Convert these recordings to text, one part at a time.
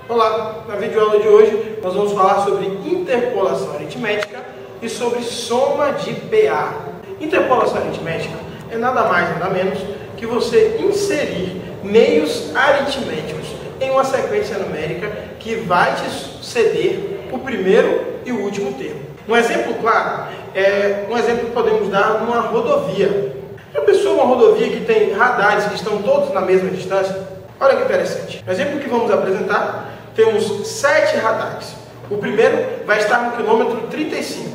Olá, na videoaula de hoje nós vamos falar sobre interpolação aritmética e sobre soma de PA. Interpolação aritmética é nada mais nada menos que você inserir meios aritméticos em uma sequência numérica que vai te ceder o primeiro e o último termo. Um exemplo claro é um exemplo que podemos dar numa rodovia. Já pensou uma rodovia que tem radares que estão todos na mesma distância? Olha que interessante. No exemplo que vamos apresentar, temos 7 radares. O primeiro vai estar no quilômetro 35,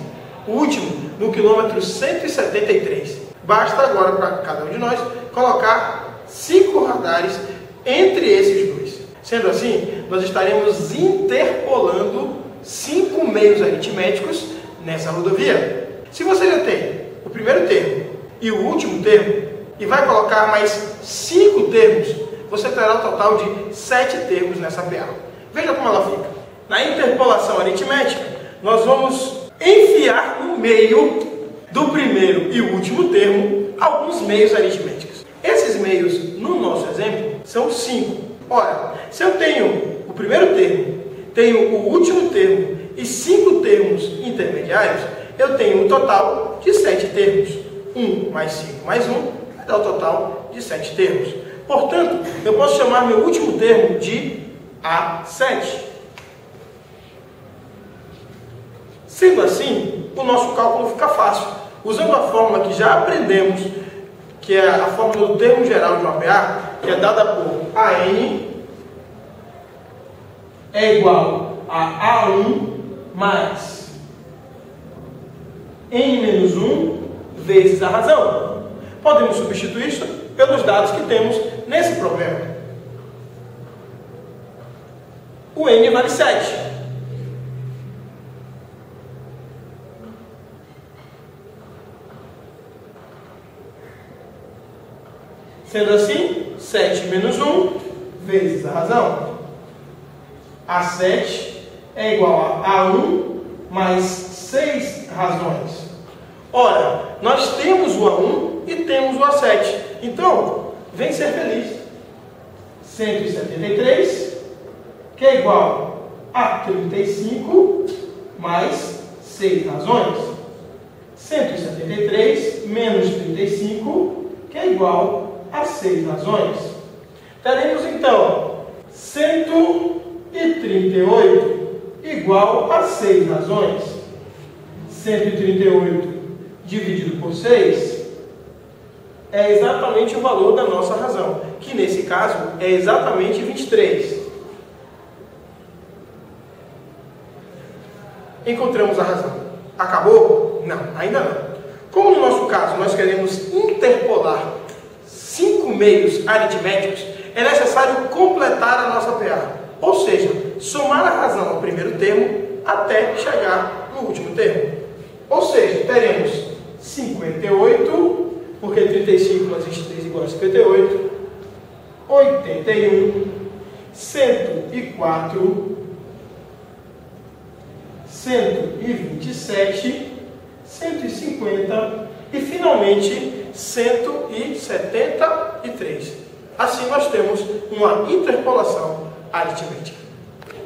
o último no quilômetro 173. Basta agora para cada um de nós colocar 5 radares entre esses dois. Sendo assim, nós estaremos interpolando 5 meios aritméticos nessa rodovia. Se você já tem o primeiro termo e o último termo, e vai colocar mais 5 termos, você terá um total de 7 termos nessa PA. Veja como ela fica. Na interpolação aritmética, nós vamos enfiar no meio do primeiro e último termo alguns meios aritméticos. Esses meios, no nosso exemplo, são 5. Ora, se eu tenho o primeiro termo, tenho o último termo e 5 termos intermediários, eu tenho um total de 7 termos. 1 mais 5 mais 1 vai dar o total de 7 termos. Portanto, eu posso chamar meu último termo de A7. Sendo assim, o nosso cálculo fica fácil. Usando a fórmula que já aprendemos, que é a fórmula do termo geral de uma PA, que é dada por AN é igual a A1 mais N menos 1 vezes a razão. Podemos substituir isso pelos dados que temos nesse problema. O N vale 7. Sendo assim, 7 menos 1 vezes a razão. A7 é igual a A1 mais 6 razões. Ora, nós temos o A1 e temos o A7. Então, vem ser feliz. 173, que é igual a 35 mais 6 razões. 173 menos 35, que é igual a 6 razões. Teremos, então, 138 igual a 6 razões. 138 dividido por 6 é exatamente o valor da nossa razão, que nesse caso é exatamente 23. Encontramos a razão. Acabou? Não, ainda não. Como no nosso caso nós queremos interpolar 5 meios aritméticos, é necessário completar a nossa PA, ou seja, somar a razão ao primeiro termo até chegar no último termo. Ou seja, teremos 58, porque 35 mais 23 igual a 58, 81, 104, 127, 150 e, finalmente, 173. Assim, nós temos uma interpolação aritmética.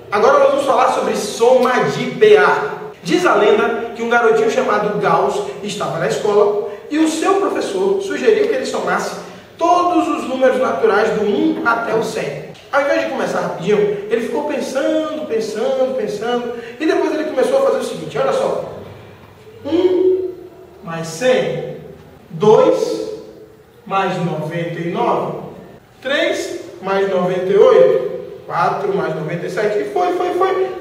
Agora, nós vamos falar sobre soma de PA. Diz a lenda que um garotinho chamado Gauss estava na escola e o seu professor sugeriu que ele somasse todos os números naturais do 1 até o 100. Ao invés de começar rapidinho, ele ficou pensando, e depois ele começou a fazer o seguinte, olha só. 1 mais 100, 2 mais 99, 3 mais 98, 4 mais 97, e foi,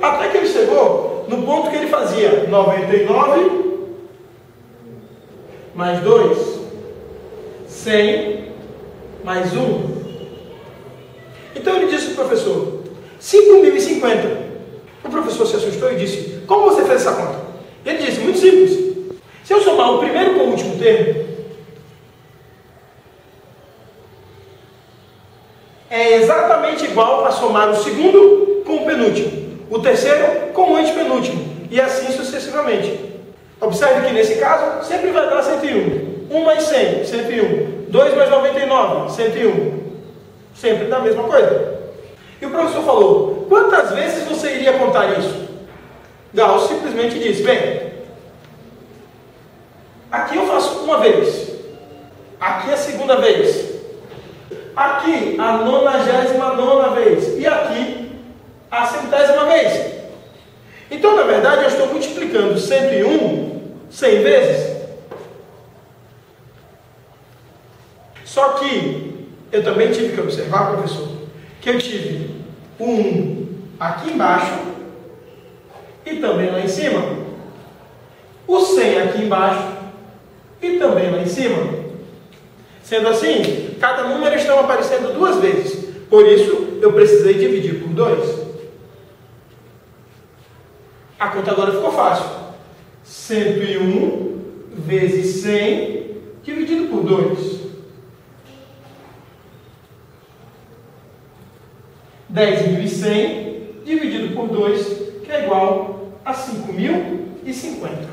até que ele chegou no ponto que ele fazia 99 mais 2, 100 mais 1. Então ele disse para o professor, 5.050. O professor se assustou e disse, como você fez essa conta? Ele disse, muito simples. Se eu somar o primeiro com o último termo, é exatamente igual a somar o segundo com o penúltimo, o terceiro com o antepenúltimo, e assim sucessivamente. Observe que nesse caso sempre vai dar 101. 1 mais 100, 101. 2 mais 99, 101. Sempre dá a mesma coisa. E o professor falou, quantas vezes você iria contar isso? Gauss simplesmente disse, bem, aqui eu faço uma vez, aqui a segunda vez, aqui a 99ª vez e aqui a 100ª vez. Então, na verdade, eu estou multiplicando 101 100 vezes. Só que eu também tive que observar, professor, que eu tive o 1 aqui embaixo e também lá em cima. O 100 aqui embaixo e também lá em cima. Sendo assim, cada número está aparecendo duas vezes. Por isso, eu precisei dividir por 2. A conta agora ficou fácil. 101 vezes 100 dividido por 2. 10.100 dividido por 2, que é igual a 5.050.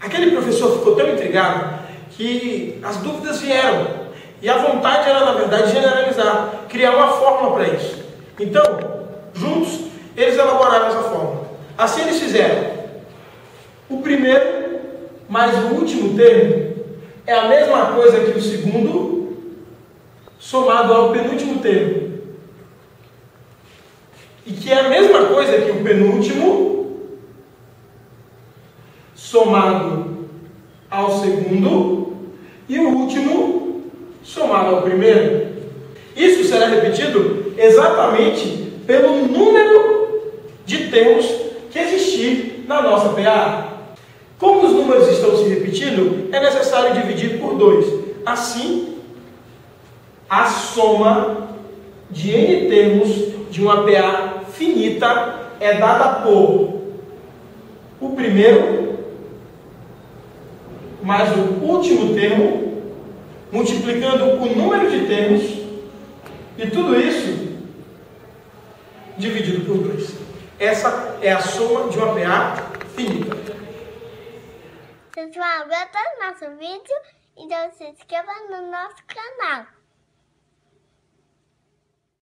Aquele professor ficou tão intrigado que as dúvidas vieram. E a vontade era, na verdade, generalizar, criar uma fórmula para isso. Então, juntos, eles elaboraram essa fórmula. Assim eles fizeram. O primeiro mais o último termo é a mesma coisa que o segundo somado ao penúltimo termo. E que é a mesma coisa que o penúltimo somado ao segundo e o último somado ao primeiro. Isso será repetido exatamente pelo número de termos que existir na nossa PA. Como os números estão se repetindo, é necessário dividir por 2. Assim, a soma de n termos de uma PA finita é dada por o primeiro mais o último termo, multiplicando o número de termos, e tudo isso dividido por 2. Essa é a soma de uma PA finita. Pessoal, gostou do nosso vídeo? Então se inscreva no nosso canal.